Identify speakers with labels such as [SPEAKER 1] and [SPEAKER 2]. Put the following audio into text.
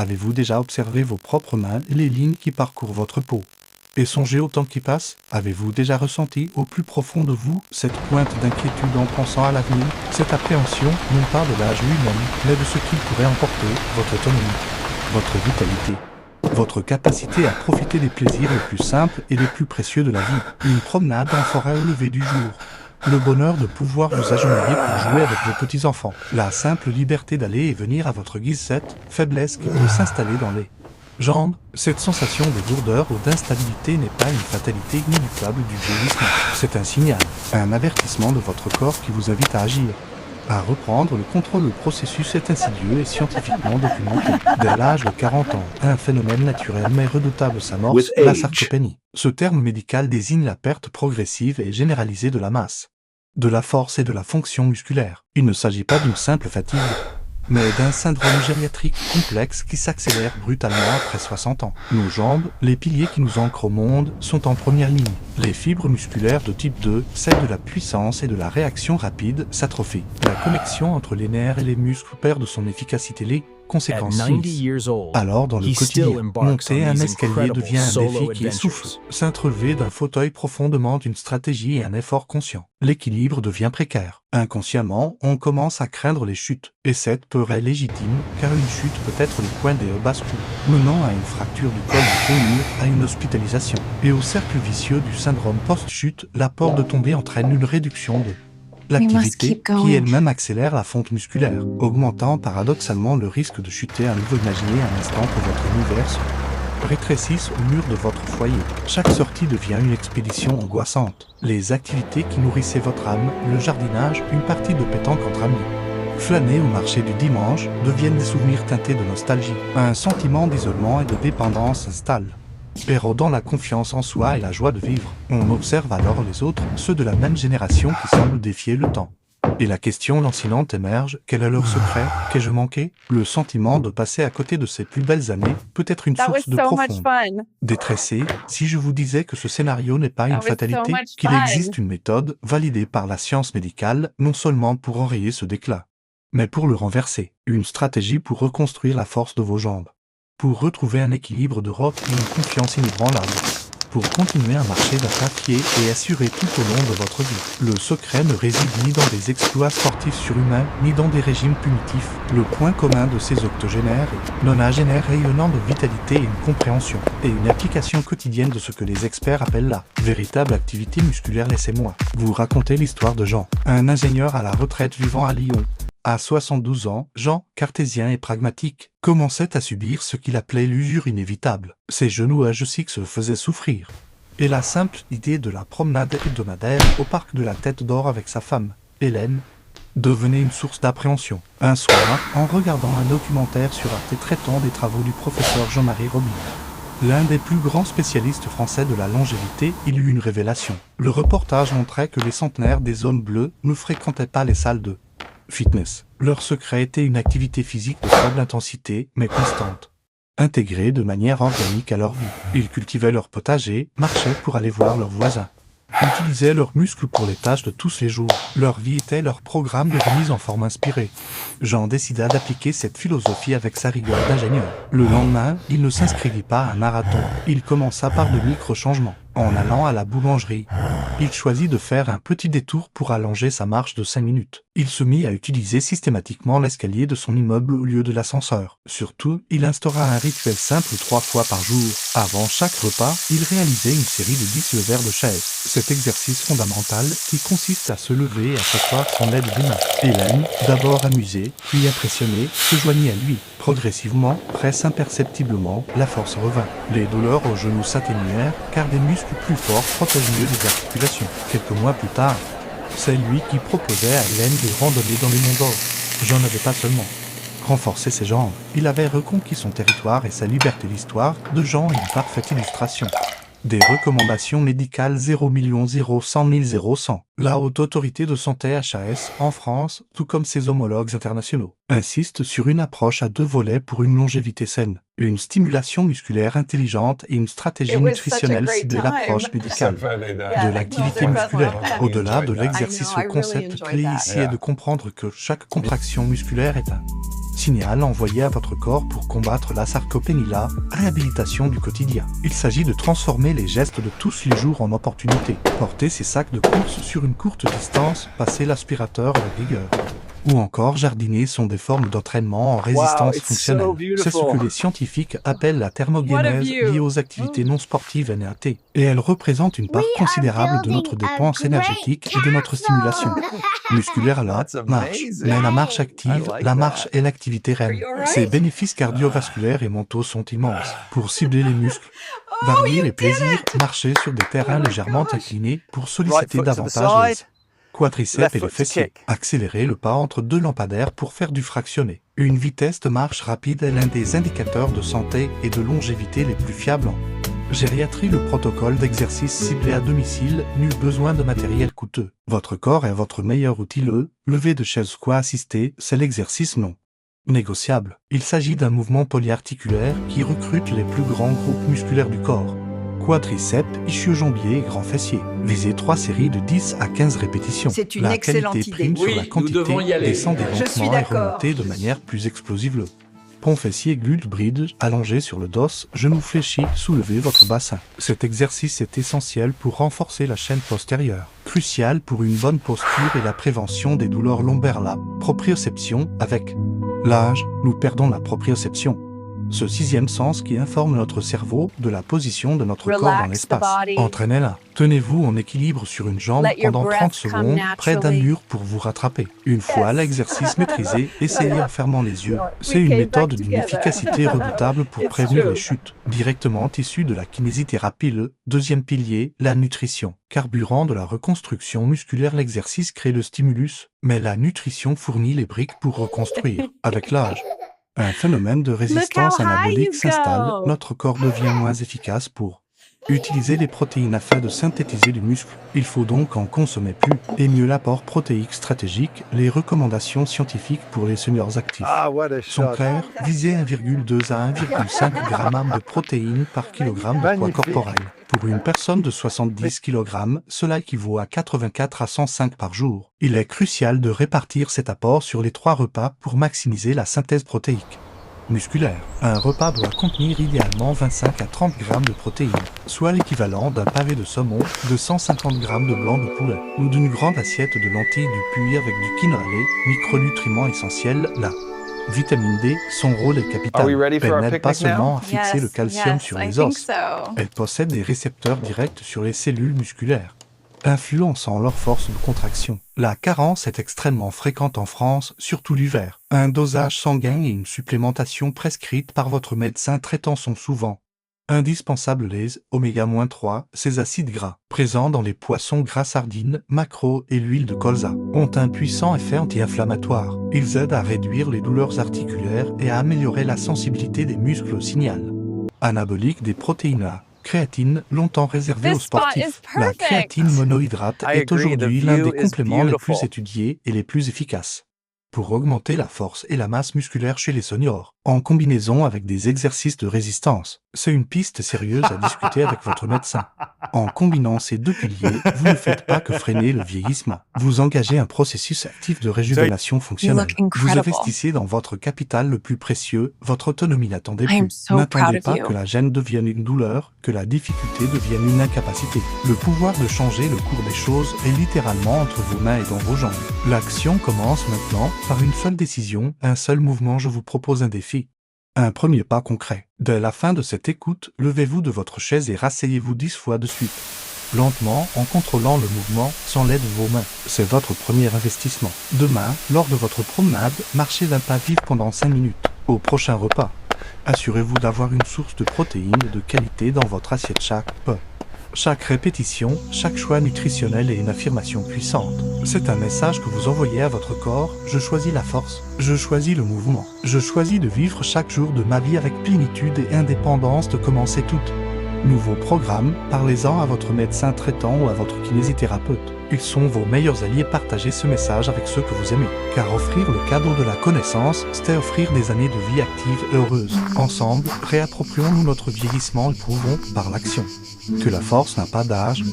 [SPEAKER 1] Avez-vous déjà observé vos propres mains et les lignes qui parcourent votre peau? Et songez au temps qui passe, avez-vous déjà ressenti au plus profond de vous cette pointe d'inquiétude en pensant à l'avenir, cette appréhension non pas de l'âge lui-même, mais de ce qu'il pourrait emporter, votre autonomie, votre vitalité, votre capacité à profiter des plaisirs les plus simples et les plus précieux de la vie, une promenade en forêt au lever du jour, le bonheur de pouvoir vous agenouiller pour jouer avec vos petits-enfants, la simple liberté d'aller et venir à votre guise, cette faiblesse qui peut s'installer dans les jambes, cette sensation de lourdeur ou d'instabilité n'est pas une fatalité inéluctable du vieillissement. C'est un signal, un avertissement de votre corps qui vous invite à agir, à reprendre le contrôle. Le processus est insidieux et scientifiquement documenté. Dès l'âge de 40 ans, un phénomène naturel mais redoutable s'amorce, la sarcopénie. Ce terme médical désigne la perte progressive et généralisée de la masse, de la force et de la fonction musculaire. Il ne s'agit pas d'une simple fatigue, mais d'un syndrome gériatrique complexe qui s'accélère brutalement après 60 ans. Nos jambes, les piliers qui nous ancrent au monde, sont en première ligne. Les fibres musculaires de type 2, celles de la puissance et de la réaction rapide, s'atrophient. La connexion entre les nerfs et les muscles perd de son efficacité. Les conséquences finissent. Alors, dans le quotidien, monter un escalier devient un défi qui essouffle. S'intrelever d'un fauteuil profond demande une stratégie et un effort conscient. L'équilibre devient précaire. Inconsciemment, on commence à craindre les chutes. Et cette peur est légitime, car une chute peut être le point des bascules, menant à une fracture du col du fémur, à une hospitalisation. Et au cercle vicieux du syndrome post-chute, la peur de tomber entraîne une réduction de l'activité qui elle-même accélère la fonte musculaire, augmentant paradoxalement le risque de chuter à nouveau. Imaginez un instant que votre univers se rétrécisse au mur de votre foyer. Chaque sortie devient une expédition angoissante. Les activités qui nourrissaient votre âme, le jardinage, une partie de pétanque entre amis, flâner au marché du dimanche, deviennent des souvenirs teintés de nostalgie. Un sentiment d'isolement et de dépendance s'installe, érodant la confiance en soi et la joie de vivre. On observe alors les autres, ceux de la même génération qui semblent défier le temps. Et la question lancinante émerge, quel est leur secret? Qu'ai-je manqué? Le sentiment de passer à côté de ses plus belles années peut être une source de profonde détresse. Si je vous disais que ce scénario n'est pas une fatalité, qu'il existe une méthode validée par la science médicale, non seulement pour enrayer ce déclin, mais pour le renverser, une stratégie pour reconstruire la force de vos jambes, pour retrouver un équilibre de roc et une confiance inébranlable, pour continuer à marcher d'un pas fier et assuré tout au long de votre vie. Le secret ne réside ni dans des exploits sportifs surhumains, ni dans des régimes punitifs. Le point commun de ces octogénaires est nonagénaires rayonnant de vitalité et une compréhension, et une application quotidienne de ce que les experts appellent la véritable activité musculaire. Laissez-moi vous raconter l'histoire de Jean, un ingénieur à la retraite vivant à Lyon. À 72 ans, Jean, cartésien et pragmatique, commençait à subir ce qu'il appelait l'usure inévitable. Ses genoux ajoxiques se faisaient souffrir. Et la simple idée de la promenade hebdomadaire au parc de la Tête d'Or avec sa femme, Hélène, devenait une source d'appréhension. Un soir, en regardant un documentaire sur Arte traitant des travaux du professeur Jean-Marie Robin, l'un des plus grands spécialistes français de la longévité, il eut une révélation. Le reportage montrait que les centenaires des zones bleues ne fréquentaient pas les salles de fitness. Leur secret était une activité physique de faible intensité, mais constante, intégrée de manière organique à leur vie. Ils cultivaient leur potager, marchaient pour aller voir leurs voisins, utilisaient leurs muscles pour les tâches de tous les jours. Leur vie était leur programme de remise en forme inspiré. Jean décida d'appliquer cette philosophie avec sa rigueur d'ingénieur. Le lendemain, il ne s'inscrivit pas à un marathon. Il commença par de micro-changements. En allant à la boulangerie, il choisit de faire un petit détour pour allonger sa marche de 5 minutes. Il se mit à utiliser systématiquement l'escalier de son immeuble au lieu de l'ascenseur. Surtout, il instaura un rituel simple 3 fois par jour. Avant chaque repas, il réalisait une série de 10 levers de chaise. Cet exercice fondamental qui consiste à se lever et à s'asseoir sans l'aide d'une main. Hélène, d'abord amusée, puis impressionnée, se joignit à lui. Progressivement, presque imperceptiblement, la force revint. Les douleurs aux genoux s'atténuèrent, car des muscles plus forts protègent mieux les articulations. Quelques mois plus tard, c'est lui qui proposait à Hélène des randonnées dans les monts d'Or. Jean n'avait pas seulement renforcé ses jambes, il avait reconquis son territoire et sa liberté. L'histoire de Jean est une parfaite illustration. Des recommandations médicales 0 100 000 100. La Haute Autorité de Santé HAS en France, tout comme ses homologues internationaux, insiste sur une approche à 2 volets pour une longévité saine. Une stimulation musculaire intelligente et une stratégie nutritionnelle ciblée. L'approche médicale de l'activité musculaire. Au-delà de l'exercice, le concept clé ici est de comprendre que chaque contraction musculaire est un signal envoyé à votre corps pour combattre la sarcopénie, la réhabilitation du quotidien. Il s'agit de transformer les gestes de tous les jours en opportunités. Porter ses sacs de course sur une courte distance, passer l'aspirateur à la rigueur. Ou encore jardiner sont des formes d'entraînement en résistance fonctionnelle. C'est ce que les scientifiques appellent la thermogenèse liée aux activités non sportives NAT. Et elle représente une part considérable de notre dépense énergétique et de notre stimulation musculaire à la marche. Mais la marche active, la marche est l'activité reine. Ses bénéfices cardiovasculaires et mentaux sont immenses. Pour cibler les muscles, varier les plaisirs, marcher sur des terrains légèrement inclinés pour solliciter davantage les quadriceps et les fessiers. Accélérer le pas entre deux lampadaires pour faire du fractionné. Une vitesse de marche rapide est l'un des indicateurs de santé et de longévité les plus fiables en gériatrie. Le protocole d'exercice ciblé à domicile, nul besoin de matériel coûteux. Votre corps est votre meilleur outil. Le lever de chaise squat assisté, c'est l'exercice non négociable. Il s'agit d'un mouvement polyarticulaire qui recrute les plus grands groupes musculaires du corps. Quadriceps, ischio-jambier et grand fessier. Visez 3 séries de 10 à 15 répétitions.
[SPEAKER 2] C'est une
[SPEAKER 1] la
[SPEAKER 2] excellente
[SPEAKER 1] qualité
[SPEAKER 2] idée.
[SPEAKER 1] prime sur la quantité, descendez lentement et remontez de manière plus explosive. Le pont fessier, glute bridge, allongé sur le dos, genou fléchi, soulevez votre bassin. Cet exercice est essentiel pour renforcer la chaîne postérieure. Crucial pour une bonne posture et la prévention des douleurs lombaires. La proprioception, avec l'âge, nous perdons la proprioception. Ce 6e sens qui informe notre cerveau de la position de notre corps dans l'espace. Entraînez-la. Tenez-vous en équilibre sur une jambe pendant 30 secondes, près d'un mur pour vous rattraper. Une fois l'exercice maîtrisé, essayez en fermant les yeux. C'est une méthode d'une efficacité redoutable pour prévenir les chutes. Directement issue de la kinésithérapie. Le 2e pilier, la nutrition. Carburant de la reconstruction musculaire, l'exercice crée le stimulus, mais la nutrition fournit les briques pour reconstruire. Avec l'âge, un phénomène de résistance anabolique s'installe, notre corps devient moins efficace pour utiliser les protéines afin de synthétiser les muscles. Il faut donc en consommer plus et mieux. L'apport protéique stratégique, les recommandations scientifiques pour les seniors actifs sont claires. Visez 1,2 à 1,5 g de protéines par kilogramme de poids corporel. Pour une personne de 70 kg, cela équivaut à 84 à 105 par jour. Il est crucial de répartir cet apport sur les 3 repas pour maximiser la synthèse protéique musculaire. Un repas doit contenir idéalement 25 à 30 g de protéines, soit l'équivalent d'un pavé de saumon, de 150 g de blanc de poulet, ou d'une grande assiette de lentilles du puits avec du quinoa, micronutriments essentiels. La vitamine D, son rôle est capital. Elle n'aide pas seulement à fixer le calcium sur les os, elle possède des récepteurs directs sur les cellules musculaires, influençant leur force de contraction. La carence est extrêmement fréquente en France, surtout l'hiver. Un dosage sanguin et une supplémentation prescrite par votre médecin traitant sont souvent indispensables. Les oméga-3, ces acides gras, présents dans les poissons gras, sardines, maquereaux et l'huile de colza, ont un puissant effet anti-inflammatoire. Ils aident à réduire les douleurs articulaires et à améliorer la sensibilité des muscles au signal anabolique des protéines A. Créatine, longtemps réservée aux sportifs. La créatine monohydrate est aujourd'hui l'un des compléments les plus étudiés et les plus efficaces pour augmenter la force et la masse musculaire chez les seniors, en combinaison avec des exercices de résistance. C'est une piste sérieuse à discuter avec votre médecin. En combinant ces 2 piliers, vous ne faites pas que freiner le vieillissement. Vous engagez un processus actif de régénération fonctionnelle. Vous investissez dans votre capital le plus précieux, votre autonomie. N'attendez plus. N'attendez pas que la gêne devienne une douleur, que la difficulté devienne une incapacité. Le pouvoir de changer le cours des choses est littéralement entre vos mains et dans vos jambes. L'action commence maintenant par une seule décision, un seul mouvement. Je vous propose un défi. Un premier pas concret. Dès la fin de cette écoute, levez-vous de votre chaise et rasseyez-vous 10 fois de suite. Lentement, en contrôlant le mouvement, sans l'aide de vos mains. C'est votre premier investissement. Demain, lors de votre promenade, marchez d'un pas vif pendant 5 minutes. Au prochain repas, assurez-vous d'avoir une source de protéines de qualité dans votre assiette. Chaque répétition, chaque choix nutritionnel est une affirmation puissante. C'est un message que vous envoyez à votre corps. Je choisis la force, je choisis le mouvement, je choisis de vivre chaque jour de ma vie avec plénitude et indépendance, de commencer tout nouveau programme. Parlez-en à votre médecin traitant ou à votre kinésithérapeute. Ils sont vos meilleurs alliés. Partagez ce message avec ceux que vous aimez. Car offrir le cadeau de la connaissance, c'est offrir des années de vie active et heureuse. Ensemble, réapproprions-nous notre vieillissement et prouvons par l'action que la force n'a pas d'âge.